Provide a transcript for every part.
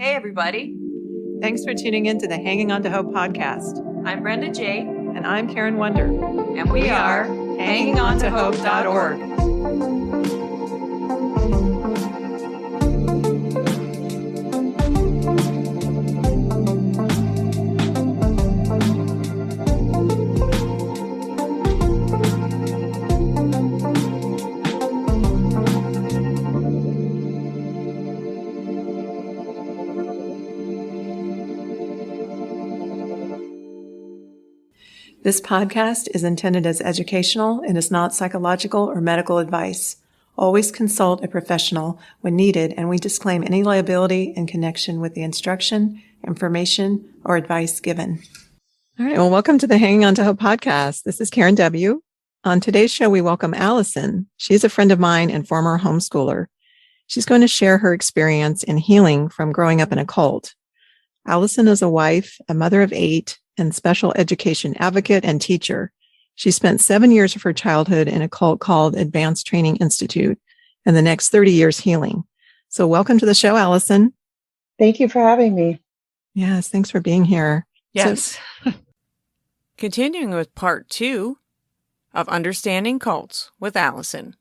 Hey, everybody. Thanks for tuning in to the Hanging On to Hope podcast. I'm Brenda J. And I'm Karen Wonder. And we are HangingOnToHope.org. This podcast is intended as educational and is not psychological or medical advice. Always consult a professional when needed, and we disclaim any liability in connection with the instruction, information, or advice given. All right. Well, welcome to the Hanging On to Hope podcast. This is Karen W. On today's show, we welcome Allison. She's a friend of mine and former homeschooler. She's going to share her experience in healing from growing up in a cult. Allison is a wife, a mother of 8, and special education advocate and teacher. She spent 7 years of her childhood in a cult called Advanced Training Institute and the next 30 years healing. So welcome to the show, Allison. Thank you for having me. Yes, thanks for being here. Yes. Continuing with part 2 of Understanding Cults with Allison.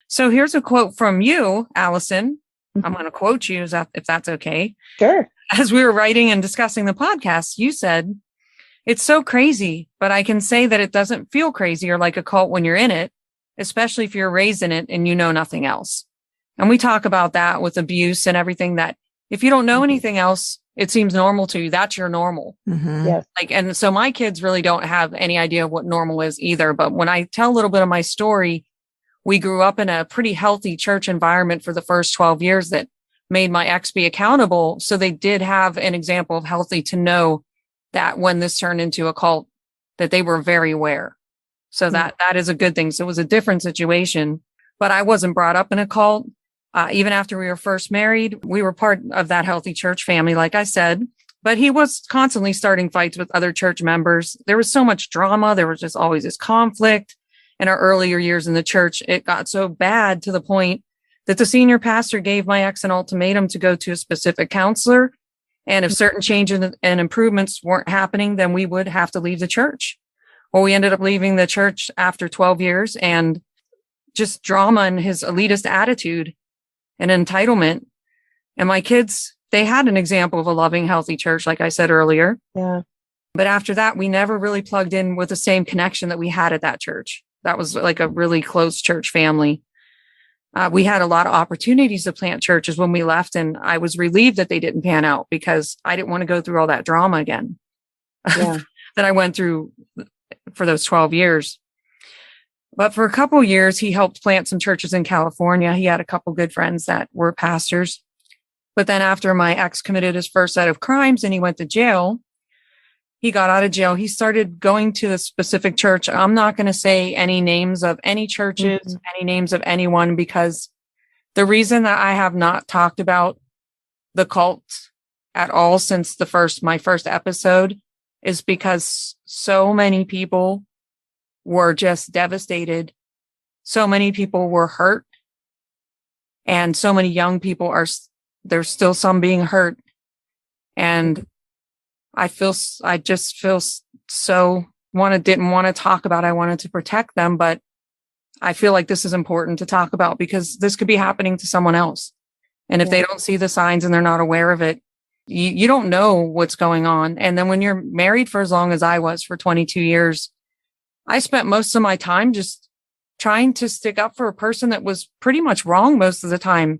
So here's a quote from you, Allison. I'm going to quote you if that's okay. Sure. As we were writing and discussing the podcast, you said, "It's so crazy, but I can say that it doesn't feel crazy or like a cult when you're in it, especially if you're raised in it and you know nothing else." And we talk about that with abuse and everything, that if you don't know anything else, it seems normal to you. That's your normal. Mm-hmm. Yes. And so my kids really don't have any idea of what normal is either. But when I tell a little bit of my story, we grew up in a pretty healthy church environment for the first 12 years that made my ex be accountable. So they did have an example of healthy to know that when this turned into a cult, that they were very aware. So that is a good thing. So it was a different situation, but I wasn't brought up in a cult. Even after we were first married, we were part of that healthy church family, like I said, but he was constantly starting fights with other church members. There was so much drama. There was just always this conflict. In our earlier years in the church, it got so bad to the point that the senior pastor gave my ex an ultimatum to go to a specific counselor. And if certain changes and improvements weren't happening, then we would have to leave the church. Well, we ended up leaving the church after 12 years, and just drama and his elitist attitude and entitlement. And my kids, they had an example of a loving, healthy church, like I said earlier. Yeah. But after that, we never really plugged in with the same connection that we had at that church. That was like a really close church family. We had a lot of opportunities to plant churches when we left, and I was relieved that they didn't pan out because I didn't want to go through all that drama again Yeah. that I went through for those 12 years. But for a couple of years, he helped plant some churches in California. He had a couple good friends that were pastors. But then after my ex committed his first set of crimes and he went to jail, he got out of jail. He started going to a specific church. I'm not going to say any names of any churches, any names of anyone, because the reason that I have not talked about the cult at all since my first episode is because so many people were just devastated. So many people were hurt, and so many young people there's still some being hurt. And I just feel so didn't want to talk about. I wanted to protect them, but I feel like this is important to talk about because this could be happening to someone else. And if they don't see the signs and they're not aware of it, you don't know what's going on. And then when you're married for as long as I was, for 22 years, I spent most of my time just trying to stick up for a person that was pretty much wrong most of the time,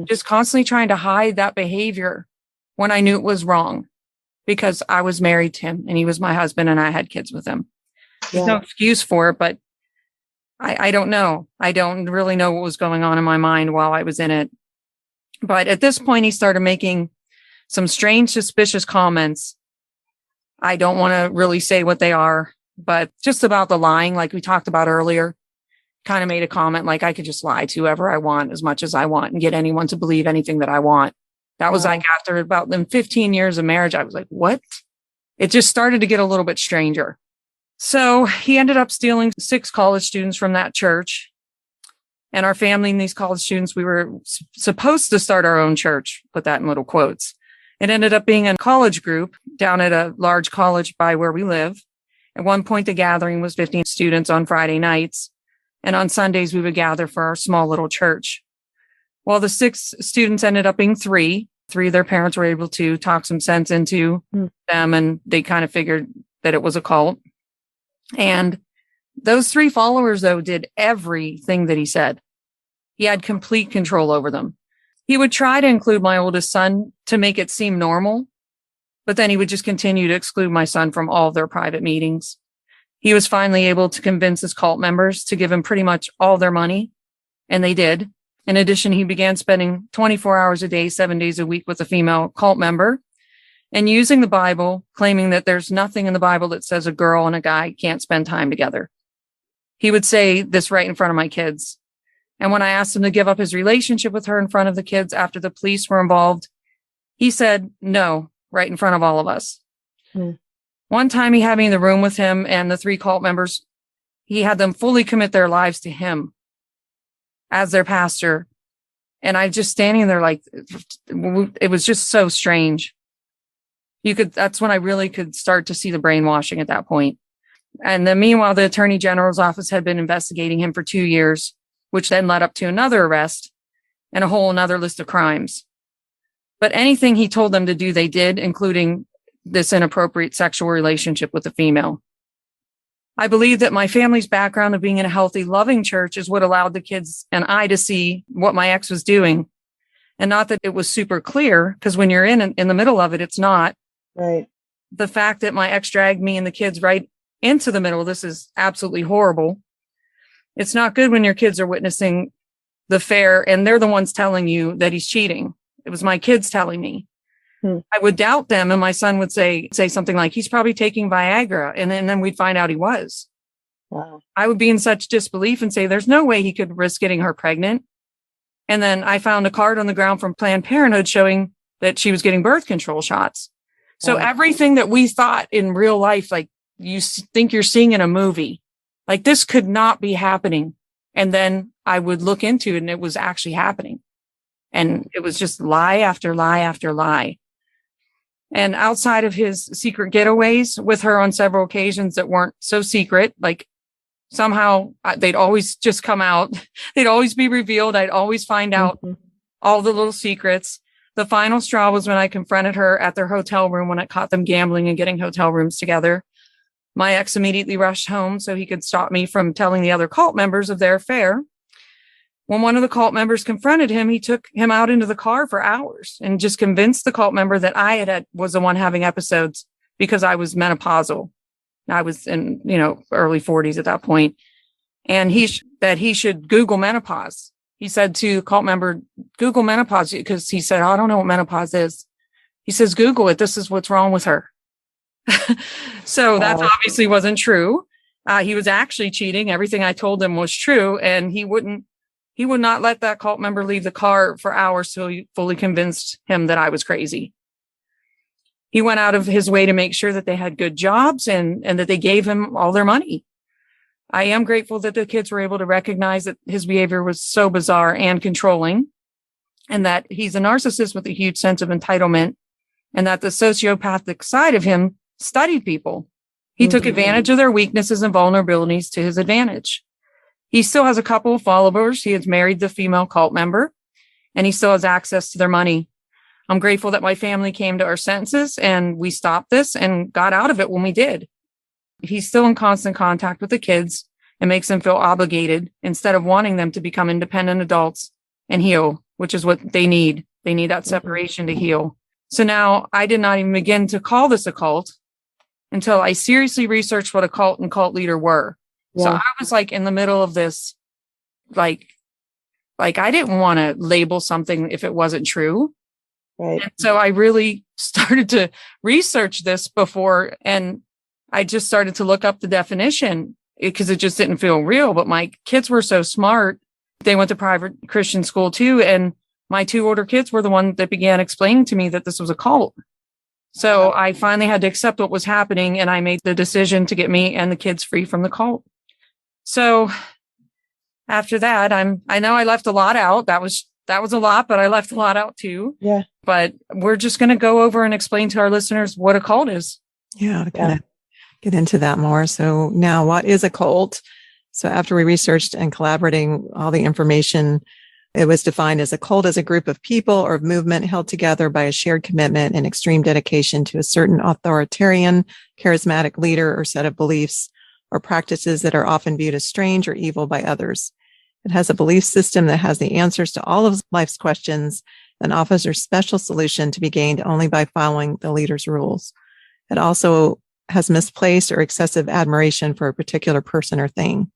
just constantly trying to hide that behavior when I knew it was wrong. Because I was married to him and he was my husband and I had kids with him. There's no excuse for it, but I don't know. I don't really know what was going on in my mind while I was in it. But at this point, he started making some strange, suspicious comments. I don't want to really say what they are, but just about the lying, like we talked about earlier, kind of made a comment like I could just lie to whoever I want as much as I want and get anyone to believe anything that I want. That was like after about 15 years of marriage, I was like, what? It just started to get a little bit stranger. So he ended up stealing 6 college students from that church. And our family and these college students, we were supposed to start our own church, put that in little quotes. It ended up being a college group down at a large college by where we live. At one point, the gathering was 15 students on Friday nights. And on Sundays, we would gather for our small little church. Well, the 6 students ended up being 3. 3 of their parents were able to talk some sense into them, and they kind of figured that it was a cult. And those 3 followers, though, did everything that he said. He had complete control over them. He would try to include my oldest son to make it seem normal, but then he would just continue to exclude my son from all of their private meetings. He was finally able to convince his cult members to give him pretty much all their money, and they did. In addition, he began spending 24 hours a day, 7 days a week with a female cult member and using the Bible, claiming that there's nothing in the Bible that says a girl and a guy can't spend time together. He would say this right in front of my kids. And when I asked him to give up his relationship with her in front of the kids after the police were involved, he said no, right in front of all of us. One time he had me in the room with him and the 3 cult members. He had them fully commit their lives to him as their pastor. And I just standing there like, it was just so strange. That's when I really could start to see the brainwashing at that point. And then meanwhile, the Attorney General's office had been investigating him for 2 years, which then led up to another arrest and a whole another list of crimes. But anything he told them to do, they did, including this inappropriate sexual relationship with a female. I believe that my family's background of being in a healthy, loving church is what allowed the kids and I to see what my ex was doing. And not that it was super clear, because when you're in the middle of it, it's not. Right. The fact that my ex dragged me and the kids right into the middle, this is absolutely horrible. It's not good when your kids are witnessing the affair and they're the ones telling you that he's cheating. It was my kids telling me. I would doubt them, and my son would say something like, he's probably taking Viagra, and then we'd find out he was. Wow. I would be in such disbelief and say, there's no way he could risk getting her pregnant. And then I found a card on the ground from Planned Parenthood showing that she was getting birth control shots. So everything that we thought in real life, like you think you're seeing in a movie, like this could not be happening. And then I would look into it and it was actually happening. And it was just lie after lie after lie. And outside of his secret getaways with her on several occasions that weren't so secret, like somehow they'd always just come out. They'd always be revealed. I'd always find out all the little secrets. The final straw was when I confronted her at their hotel room when I caught them gambling and getting hotel rooms together. My ex immediately rushed home so he could stop me from telling the other cult members of their affair. When one of the cult members confronted him, he took him out into the car for hours and just convinced the cult member that I was the one having episodes because I was menopausal. I was in, early 40s at that point. And that he should Google menopause. He said to cult member, Google menopause, because he said, I don't know what menopause is. He says, Google it. This is what's wrong with her. So that obviously wasn't true. He was actually cheating. Everything I told him was true. And he would not let that cult member leave the car for hours till he fully convinced him that I was crazy. He went out of his way to make sure that they had good jobs and that they gave him all their money. I am grateful that the kids were able to recognize that his behavior was so bizarre and controlling, and that he's a narcissist with a huge sense of entitlement, and that the sociopathic side of him studied people. He took advantage of their weaknesses and vulnerabilities to his advantage. He still has a couple of followers. He has married the female cult member, and he still has access to their money. I'm grateful that my family came to our senses and we stopped this and got out of it when we did. He's still in constant contact with the kids and makes them feel obligated instead of wanting them to become independent adults and heal, which is what they need. They need that separation to heal. So now I did not even begin to call this a cult until I seriously researched what a cult and cult leader were. Yeah. So I was like in the middle of this, like I didn't want to label something if it wasn't true. Right. And so I really started to research this before, and I just started to look up the definition because it just didn't feel real. But my kids were so smart. They went to private Christian school too. And my 2 older kids were the ones that began explaining to me that this was a cult. So I finally had to accept what was happening, and I made the decision to get me and the kids free from the cult. So after that, I know I left a lot out. That was a lot, but I left a lot out too. Yeah. But we're just going to go over and explain to our listeners what a cult is. Yeah, to kind of get into that more. So now, what is a cult? So after we researched and collaborating all the information, it was defined as a cult as a group of people or movement held together by a shared commitment and extreme dedication to a certain authoritarian, charismatic leader or set of beliefs or practices that are often viewed as strange or evil by others. It has a belief system that has the answers to all of life's questions and offers a special solution to be gained only by following the leader's rules. It also has misplaced or excessive admiration for a particular person or thing.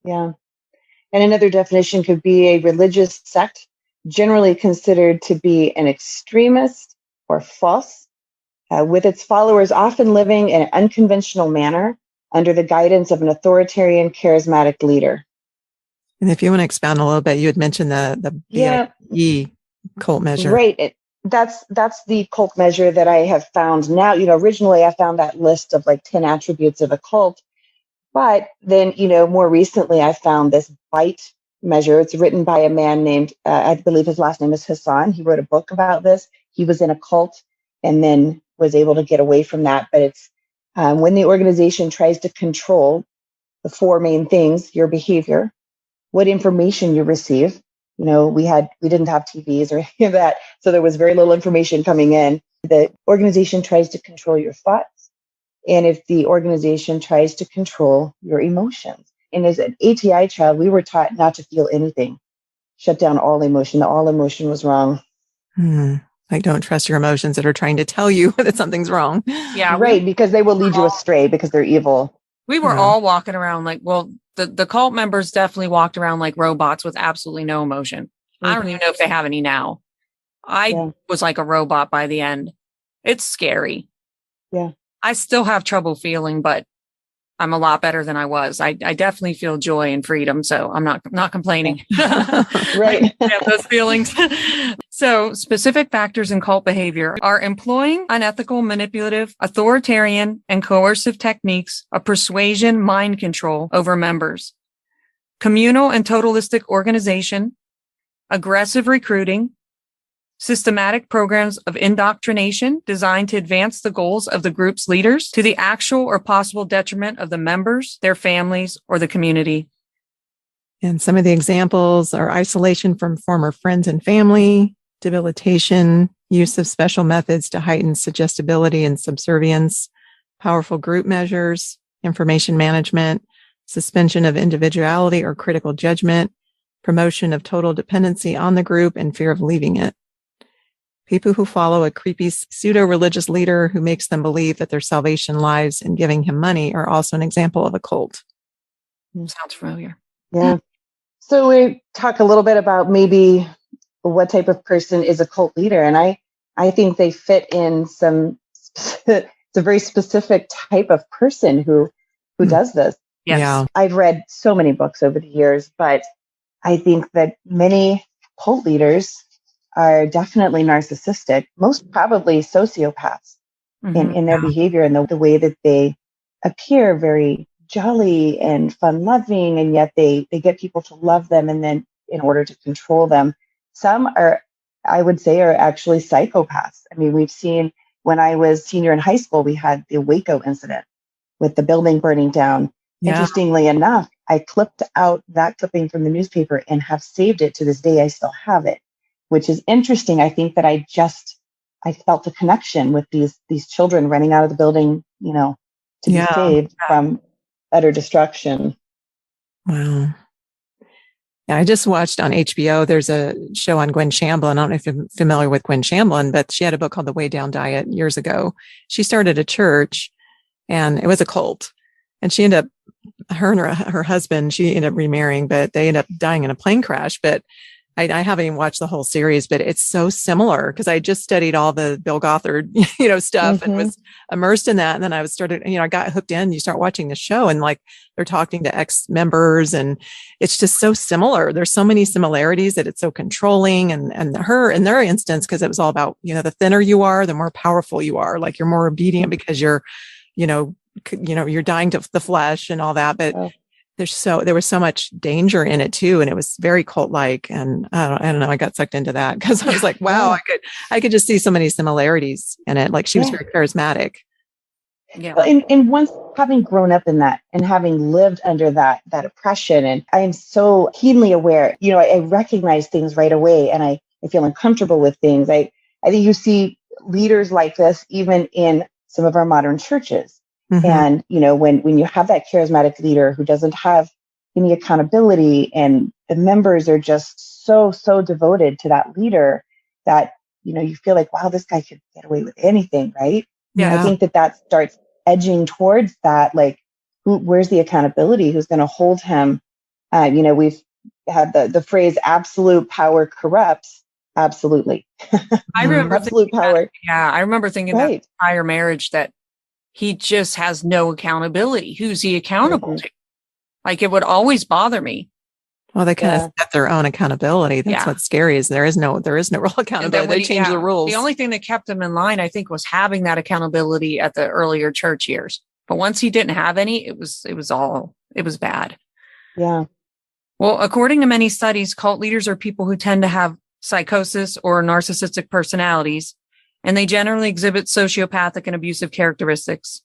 Yeah. And another definition could be a religious sect, generally considered to be an extremist or false, with its followers often living in an unconventional manner under the guidance of an authoritarian, charismatic leader. And if you want to expound a little bit, you had mentioned the BIE cult measure. Right. That's the cult measure that I have found now. Originally I found that list of like 10 attributes of a cult. But then, more recently, I found this BITE measure. It's written by a man named, I believe his last name is Hassan. He wrote a book about this. He was in a cult and then was able to get away from that. But it's when the organization tries to control the four main things: your behavior, what information you receive. We didn't have TVs or any of that, so there was very little information coming in. The organization tries to control your thoughts. And if the organization tries to control your emotions. And as an ATI child, we were taught not to feel anything, shut down all emotion. All emotion was wrong. Like, don't trust your emotions that are trying to tell you that something's wrong. Yeah. Right. Because they will lead you astray because they're evil. We were all walking around the cult members definitely walked around like robots with absolutely no emotion. I don't even know if they have any now. I was like a robot by the end. It's scary. Yeah. I still have trouble feeling, but I'm a lot better than I was. I definitely feel joy and freedom, so I'm not complaining. Right. I have those feelings. So specific factors in cult behavior are employing unethical, manipulative, authoritarian, and coercive techniques of persuasion, mind control over members, communal and totalistic organization, aggressive recruiting, systematic programs of indoctrination designed to advance the goals of the group's leaders to the actual or possible detriment of the members, their families, or the community. And some of the examples are isolation from former friends and family, debilitation, use of special methods to heighten suggestibility and subservience, powerful group measures, information management, suspension of individuality or critical judgment, promotion of total dependency on the group and fear of leaving it. People who follow a creepy pseudo-religious leader who makes them believe that their salvation lies in giving him money are also an example of a cult. Sounds familiar. Yeah. So we talk a little bit about maybe what type of person is a cult leader. And I think they fit in it's a very specific type of person who does this. Yes. Yeah. I've read so many books over the years, but I think that many cult leaders are definitely narcissistic, most probably sociopaths in their behavior and the way that they appear very jolly and fun-loving, and yet they get people to love them and then in order to control them. Some are, I would say, are actually psychopaths. I mean, we've seen when I was senior in high school, we had the Waco incident with the building burning down. Yeah. Interestingly enough, I clipped out that clipping from the newspaper and have saved it to this day. I still have it, which is interesting. I think that I felt a connection with these children running out of the building, to be saved from utter destruction. Wow. Yeah, I just watched on HBO, there's a show on Gwen Shamblin. I don't know if you're familiar with Gwen Shamblin, but she had a book called The Way Down Diet years ago. She started a church and it was a cult. And she ended up, her and her husband, she ended up remarrying, but they ended up dying in a plane crash. But I haven't even watched the whole series, but it's so similar because I just studied all the Bill Gothard, stuff and was immersed in that. And then I got hooked in. You start watching the show and like they're talking to ex-members and it's just so similar. There's so many similarities that it's so controlling and her in their instance, because it was all about, the thinner you are, the more powerful you are. Like you're more obedient because you're, you're dying to the flesh and all that. But there was so much danger in it too. And it was very cult-like. And I don't know. I got sucked into that because I was like, wow, I could just see so many similarities in it. Like she was very charismatic. Yeah. And once having grown up in that and having lived under that oppression, and I am so keenly aware, I recognize things right away, and I feel uncomfortable with things. I think you see leaders like this even in some of our modern churches. Mm-hmm. And, when you have that charismatic leader who doesn't have any accountability, and the members are just so devoted to that leader that, you feel like, wow, this guy could get away with anything, right? Yeah. I think that starts edging towards that, like, where's the accountability? Who's going to hold him? We've had the phrase absolute power corrupts. Absolutely. I remember absolute power. I remember thinking that entire marriage, that he just has no accountability. Who's he accountable to? Like, it would always bother me. Well, they kind of set their own accountability. That's what's scary, is there is no real accountability. They change the rules. The only thing that kept him in line, I think, was having that accountability at the earlier church years. But once he didn't have any, it was bad. Yeah. Well, according to many studies, cult leaders are people who tend to have psychosis or narcissistic personalities, and they generally exhibit sociopathic and abusive characteristics.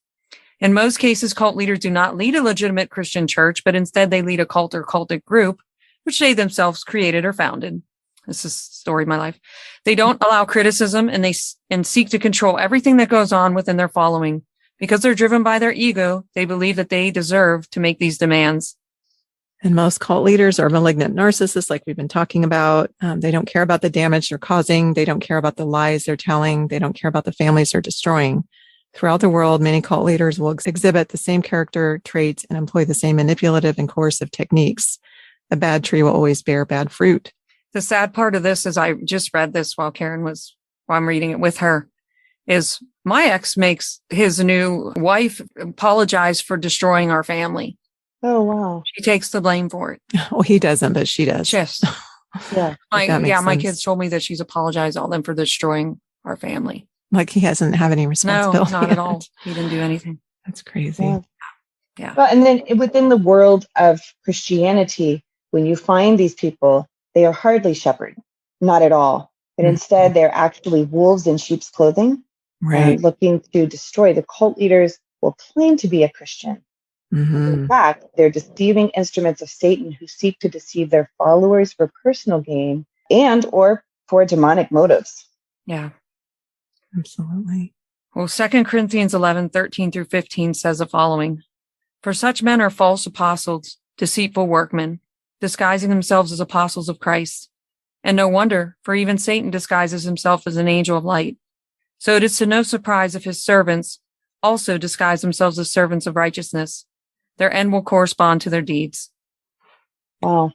In most cases, cult leaders do not lead a legitimate Christian church, but instead they lead a cult or cultic group, which they themselves created or founded. This is the story of my life. They don't allow criticism, and seek to control everything that goes on within their following. Because they're driven by their ego, they believe that they deserve to make these demands. And most cult leaders are malignant narcissists, like we've been talking about. They don't care about the damage they're causing. They don't care about the lies they're telling. They don't care about the families they're destroying. Throughout the world, many cult leaders will exhibit the same character traits and employ the same manipulative and coercive techniques. A bad tree will always bear bad fruit. The sad part of this is, I just read this while I'm reading it with her, is my ex makes his new wife apologize for destroying our family. Oh, wow. She takes the blame for it. Well, he doesn't, but she does. Yes. Yeah. My kids told me that she's apologized all them for destroying our family. Like he hasn't have any responsibility. No, not at all. He didn't do anything. That's crazy. Yeah. Well, and then within the world of Christianity, when you find these people, they are hardly shepherd, not at all. But instead, they're actually wolves in sheep's clothing, right? Looking to destroy. The cult leaders will claim to be a Christian. Mm-hmm. In fact, they're deceiving instruments of Satan who seek to deceive their followers for personal gain or for demonic motives. Yeah. Absolutely. Well, 2 Corinthians 11:13-15 says the following: For such men are false apostles, deceitful workmen, disguising themselves as apostles of Christ. And no wonder, for even Satan disguises himself as an angel of light. So it is to no surprise if his servants also disguise themselves as servants of righteousness. Their end will correspond to their deeds. Wow.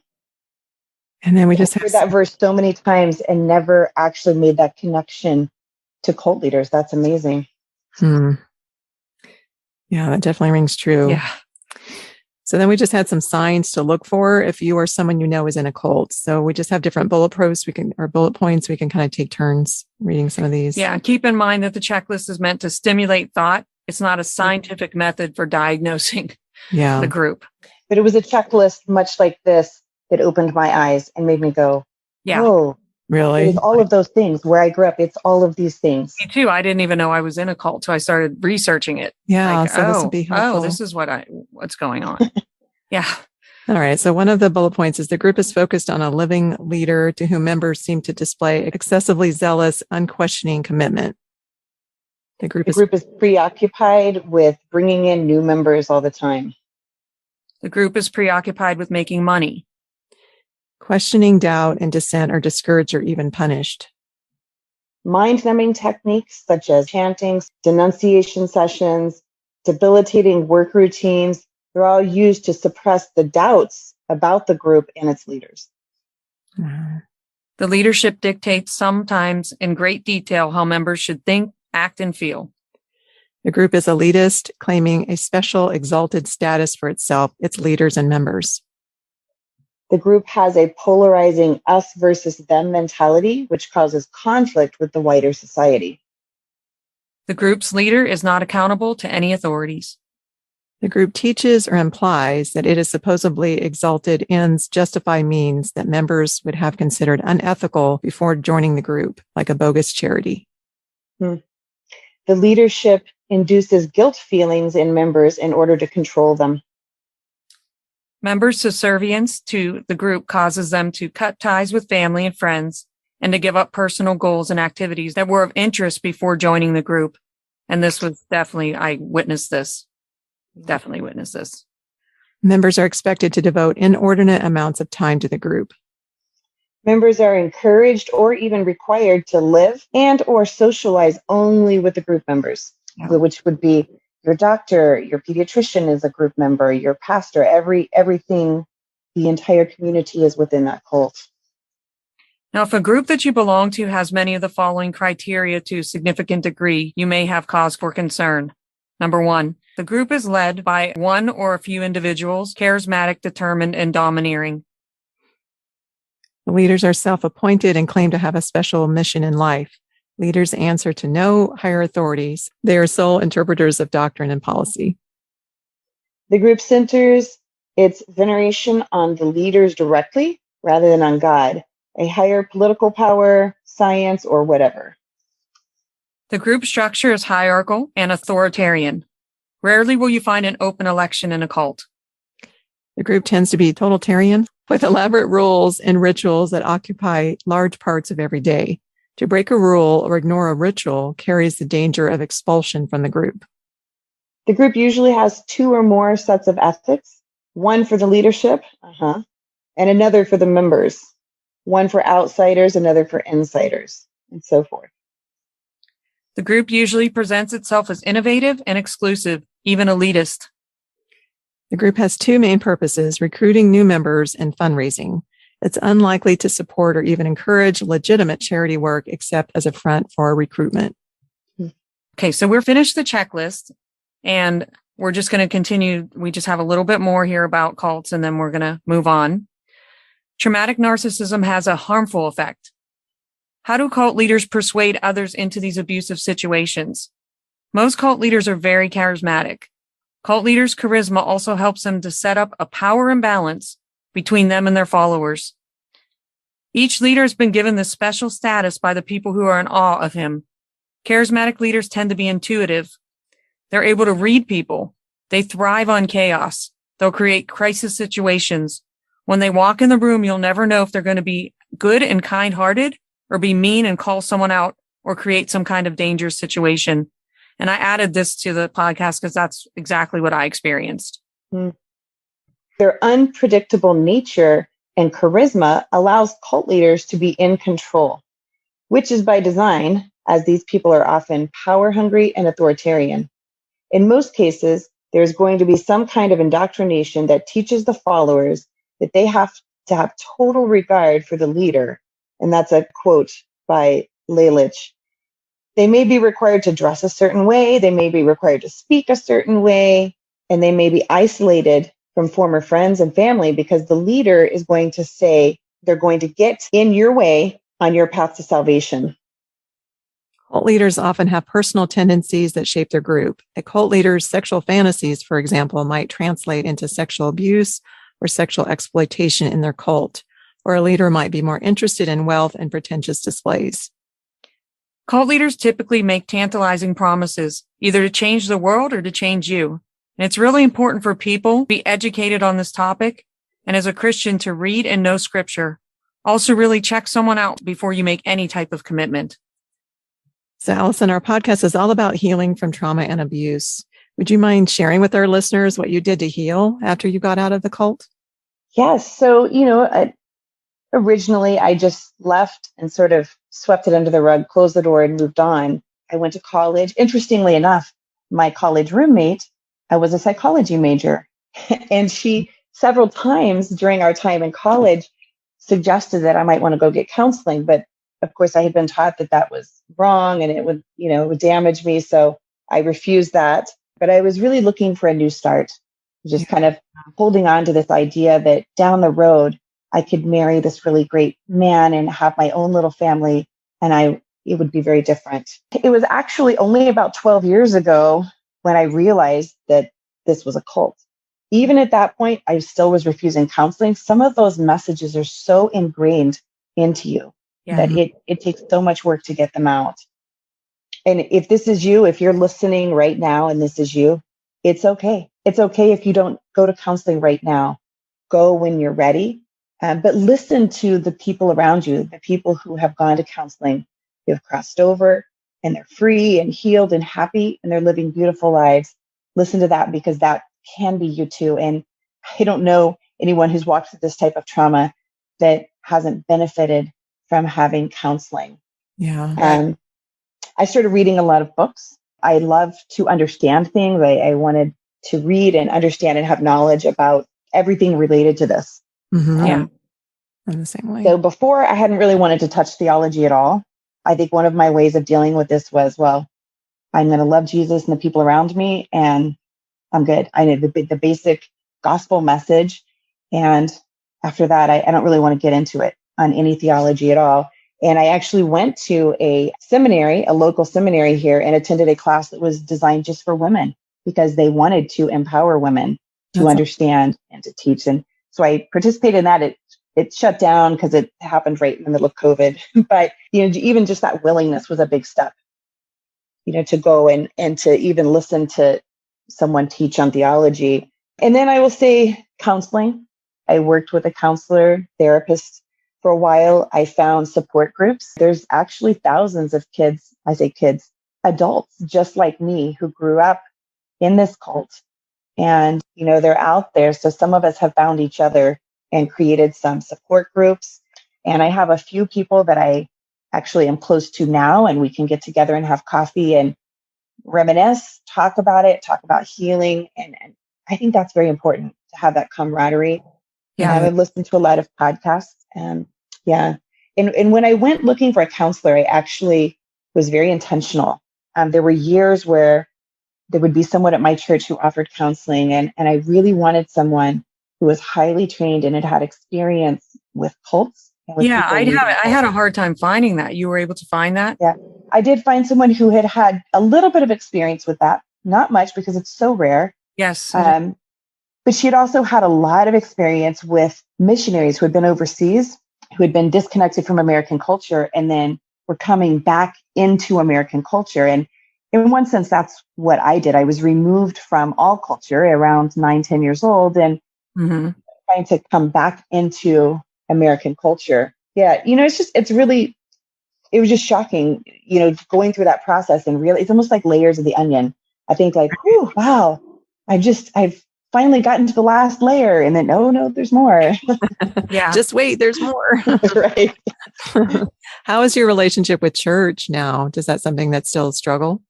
And then we just heard that verse so many times and never actually made that connection to cult leaders. That's amazing. Yeah, that definitely rings true. Yeah. So then we just had some signs to look for if you or someone you know is in a cult. So we just have different bullet points. We can kind of take turns reading some of these. Yeah. Keep in mind that the checklist is meant to stimulate thought. It's not a scientific method for diagnosing the group. But it was a checklist much like this that opened my eyes and made me go, oh, really? It's all of those things. Where I grew up, it's all of these things. Me too. I didn't even know I was in a cult, so I started researching it. Yeah, so this would be helpful. This is what's going on. Yeah. All right. So one of the bullet points is the group is focused on a living leader to whom members seem to display excessively zealous, unquestioning commitment. The group is preoccupied with bringing in new members all the time. The group is preoccupied with making money. Questioning, doubt, and dissent are discouraged or even punished. Mind-numbing techniques such as chanting, denunciation sessions, debilitating work routines, they're all used to suppress the doubts about the group and its leaders. The leadership dictates, sometimes in great detail, how members should think, act, and feel. The group is elitist, claiming a special exalted status for itself, its leaders, and members. The group has a polarizing us versus them mentality, which causes conflict with the wider society. The group's leader is not accountable to any authorities. The group teaches or implies that it is supposedly exalted ends justify means that members would have considered unethical before joining the group, like a bogus charity. The leadership induces guilt feelings in members in order to control them. Members' subservience to the group causes them to cut ties with family and friends and to give up personal goals and activities that were of interest before joining the group. And this was definitely, I witnessed this. Definitely witnessed this. Members are expected to devote inordinate amounts of time to the group. Members are encouraged or even required to live and or socialize only with the group members, which would be your doctor, your pediatrician is a group member, your pastor, everything, the entire community is within that cult. Now, if a group that you belong to has many of the following criteria to a significant degree, you may have cause for concern. Number 1, the group is led by one or a few individuals, charismatic, determined, and domineering. The leaders are self-appointed and claim to have a special mission in life. Leaders answer to no higher authorities. They are sole interpreters of doctrine and policy. The group centers its veneration on the leaders directly rather than on God, a higher political power, science, or whatever. The group structure is hierarchical and authoritarian. Rarely will you find an open election in a cult. The group tends to be totalitarian, with elaborate rules and rituals that occupy large parts of every day. To break a rule or ignore a ritual carries the danger of expulsion from the group. The group usually has 2 or more sets of ethics, one for the leadership, and another for the members, one for outsiders, another for insiders, and so forth. The group usually presents itself as innovative and exclusive, even elitist. The group has 2 main purposes, recruiting new members and fundraising. It's unlikely to support or even encourage legitimate charity work except as a front for recruitment. Okay, so we're finished the checklist and we're just going to continue. We just have a little bit more here about cults and then we're going to move on. Traumatic narcissism has a harmful effect. How do cult leaders persuade others into these abusive situations? Most cult leaders are very charismatic. Cult leaders' charisma also helps them to set up a power imbalance between them and their followers. Each leader has been given this special status by the people who are in awe of him. Charismatic leaders tend to be intuitive. They're able to read people. They thrive on chaos. They'll create crisis situations. When they walk in the room, you'll never know if they're going to be good and kind-hearted or be mean and call someone out or create some kind of dangerous situation. And I added this to the podcast because that's exactly what I experienced. Their unpredictable nature and charisma allows cult leaders to be in control, which is by design, as these people are often power-hungry and authoritarian. In most cases, there's going to be some kind of indoctrination that teaches the followers that they have to have total regard for the leader. And that's a quote by Lalich. They may be required to dress a certain way, they may be required to speak a certain way, and they may be isolated from former friends and family because the leader is going to say they're going to get in your way on your path to salvation. Cult leaders often have personal tendencies that shape their group. A cult leader's sexual fantasies, for example, might translate into sexual abuse or sexual exploitation in their cult, or a leader might be more interested in wealth and pretentious displays. Cult leaders typically make tantalizing promises, either to change the world or to change you. And it's really important for people to be educated on this topic and as a Christian to read and know scripture. Also really check someone out before you make any type of commitment. So Allison, our podcast is all about healing from trauma and abuse. Would you mind sharing with our listeners what you did to heal after you got out of the cult? Yes. So, originally I just left and sort of swept it under the rug, closed the door and moved on. I went to college. Interestingly enough, my college roommate, I was a psychology major, and she several times during our time in college suggested that I might want to go get counseling. But of course, I had been taught that that was wrong and it would, would damage me. So I refused that. But I was really looking for a new start, just kind of holding on to this idea that down the road, I could marry this really great man and have my own little family, and it would be very different. It was actually only about 12 years ago when I realized that this was a cult. Even at that point, I still was refusing counseling. Some of those messages are so ingrained into you that it takes so much work to get them out. And if this is you, if you're listening right now and this is you, it's okay. It's okay if you don't go to counseling right now. Go when you're ready. But listen to the people around you, the people who have gone to counseling, who have crossed over and they're free and healed and happy and they're living beautiful lives. Listen to that, because that can be you too. And I don't know anyone who's walked through this type of trauma that hasn't benefited from having counseling. Yeah. I started reading a lot of books. I love to understand things. I wanted to read and understand and have knowledge about everything related to this. Yeah. I'm the same way. So before, I hadn't really wanted to touch theology at all. I think one of my ways of dealing with this was, well, I'm going to love Jesus and the people around me, and I'm good. I need the basic gospel message. And after that, I don't really want to get into it on any theology at all. And I actually went to a seminary, a local seminary here, and attended a class that was designed just for women, because they wanted to empower women to understand and to teach. And so I participated in that. It shut down because it happened right in the middle of COVID. But, even just that willingness was a big step, to go and to even listen to someone teach on theology. And then I will say counseling. I worked with a counselor, therapist for a while. I found support groups. There's actually thousands of kids, I say kids, adults just like me who grew up in this cult. And, they're out there. So some of us have found each other and created some support groups. And I have a few people that I actually am close to now, and we can get together and have coffee and reminisce, talk about it, talk about healing. And I think that's very important, to have that camaraderie. Yeah. I've listened to a lot of podcasts. And when I went looking for a counselor, I actually was very intentional. There were years where there would be someone at my church who offered counseling, and I really wanted someone who was highly trained and had experience with cults. Yeah, I had a hard time finding that. You were able to find that? Yeah, I did find someone who had a little bit of experience with that. Not much, because it's so rare. Yes. But she had also had a lot of experience with missionaries who had been overseas, who had been disconnected from American culture, and then were coming back into American culture. And in one sense, that's what I did. I was removed from all culture around 9-10 years old, and trying to come back into American culture. Yeah. it was just shocking, going through that process, and really, it's almost like layers of the onion. I think whew, wow, I've finally gotten to the last layer, and then, oh no, there's more. Yeah. Just wait, there's more. Right. How is your relationship with church now? Is that something that's still a struggle?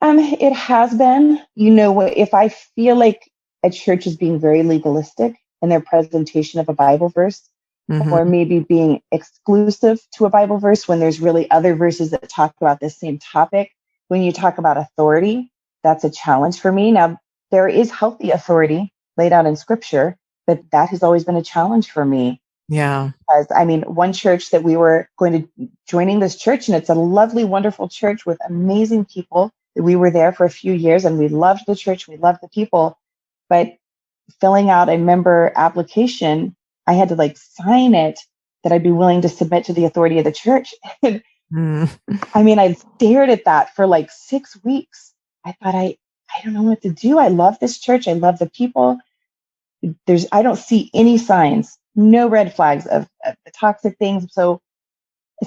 It has been. If I feel like a church is being very legalistic in their presentation of a Bible verse, or maybe being exclusive to a Bible verse when there's really other verses that talk about the same topic. When you talk about authority, that's a challenge for me. Now, there is healthy authority laid out in Scripture, but that has always been a challenge for me. Yeah. Because, one church that we were joining this church, and it's a lovely, wonderful church with amazing people. We were there for a few years, and we loved the church. We loved the people. But filling out a member application, I had to sign it that I'd be willing to submit to the authority of the church. I stared at that for 6 weeks. I thought, I don't know what to do. I love this church. I love the people. I don't see any signs, no red flags of the toxic things. So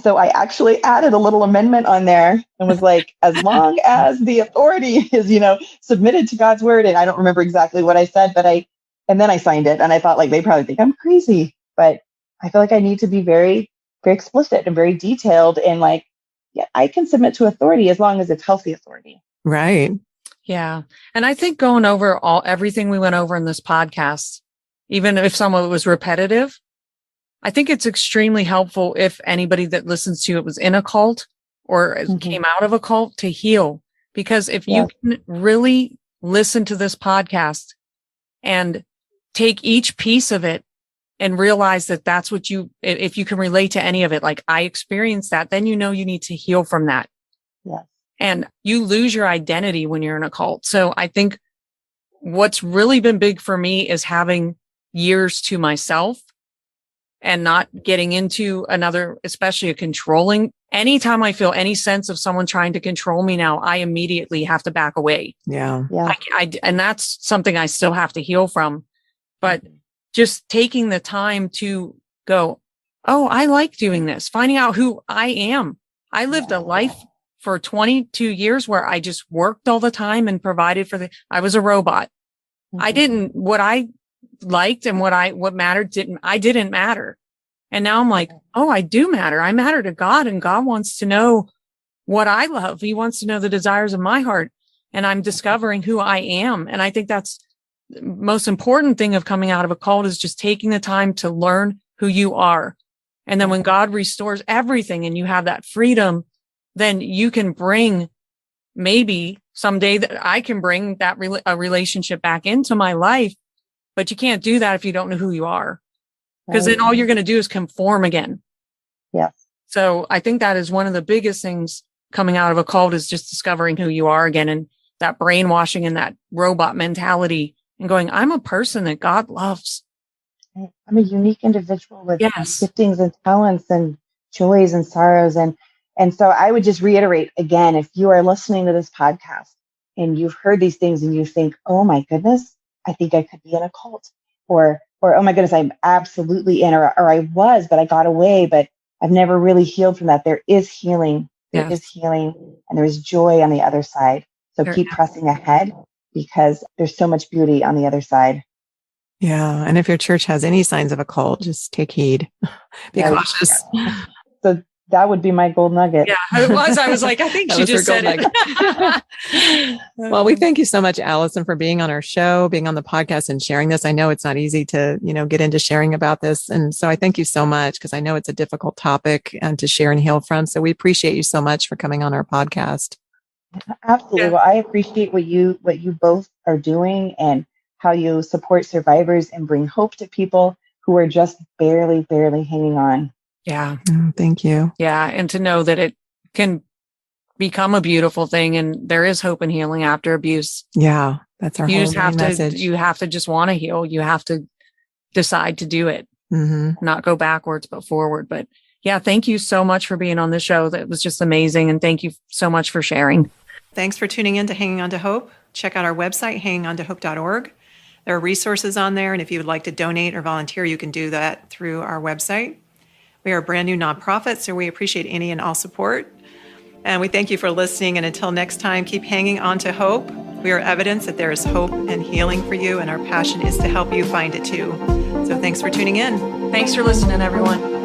I actually added a little amendment on there and was like, as long as the authority is, submitted to God's word. And I don't remember exactly what I said, but and then I signed it, and I thought they probably think I'm crazy, but I feel like I need to be very, very explicit and very detailed. And I can submit to authority as long as it's healthy authority. Right. Yeah. And I think going over everything we went over in this podcast, even if some of it was repetitive, I think it's extremely helpful if anybody that listens to it was in a cult or came out of a cult to heal. Because if you can really listen to this podcast and take each piece of it and realize that that's what if you can relate to any of it, like I experienced that, then you need to heal from that. Yeah. And you lose your identity when you're in a cult. So I think what's really been big for me is having years to myself and not getting into another, especially a controlling. Anytime I feel any sense of someone trying to control me now, I immediately have to back away. Yeah. And that's something I still have to heal from. But just taking the time to go, oh, I like doing this, finding out who I am. I lived a life for 22 years where I just worked all the time and provided I was a robot. What I liked and what mattered didn't matter. And now I'm like, oh, I do matter. I matter to God, and God wants to know what I love. He wants to know the desires of my heart, and I'm discovering who I am. And I think that's the most important thing of coming out of a cult, is just taking the time to learn who you are. And then when God restores everything and you have that freedom, then you can bring, maybe someday that I can bring that a relationship back into my life. But you can't do that if you don't know who you are, because then all you're going to do is conform again. Yes. So I think that is one of the biggest things coming out of a cult, is just discovering who you are again, and that brainwashing and that robot mentality, and going, I'm a person that God loves. I'm a unique individual with Yes. giftings and talents and joys and sorrows. And so I would just reiterate again, if you are listening to this podcast and you've heard these things and you think, oh my goodness, I think I could be in a cult, or oh my goodness, I'm absolutely in, or I was, but I got away, but I've never really healed from that. There is healing. There is healing, and there is joy on the other side. So keep pressing ahead, because there's so much beauty on the other side. Yeah. And if your church has any signs of a cult, just take heed. Be cautious. Yeah. So that would be my gold nugget. Yeah, it was. I was like, I think she just said it. Well, we thank you so much, Allison, for being on our show, being on the podcast, and sharing this. I know it's not easy to, get into sharing about this. And so I thank you so much, because I know it's a difficult topic and to share and heal from. So we appreciate you so much for coming on our podcast. Absolutely. Yeah. Well, I appreciate what you both are doing, and how you support survivors and bring hope to people who are just barely hanging on. Yeah. Thank you. Yeah. And to know that it can become a beautiful thing, and there is hope and healing after abuse. Yeah. That's our whole message. You have to just want to heal. You have to decide to do it, not go backwards, but forward. But yeah, thank you so much for being on the show. That was just amazing. And thank you so much for sharing. Thanks for tuning in to Hanging On to Hope. Check out our website, hangingontohope.org. There are resources on there, and if you would like to donate or volunteer, you can do that through our website. We are a brand new nonprofit, so we appreciate any and all support. And we thank you for listening, and until next time, keep hanging on to hope. We are evidence that there is hope and healing for you, and our passion is to help you find it too. So thanks for tuning in. Thanks for listening, everyone.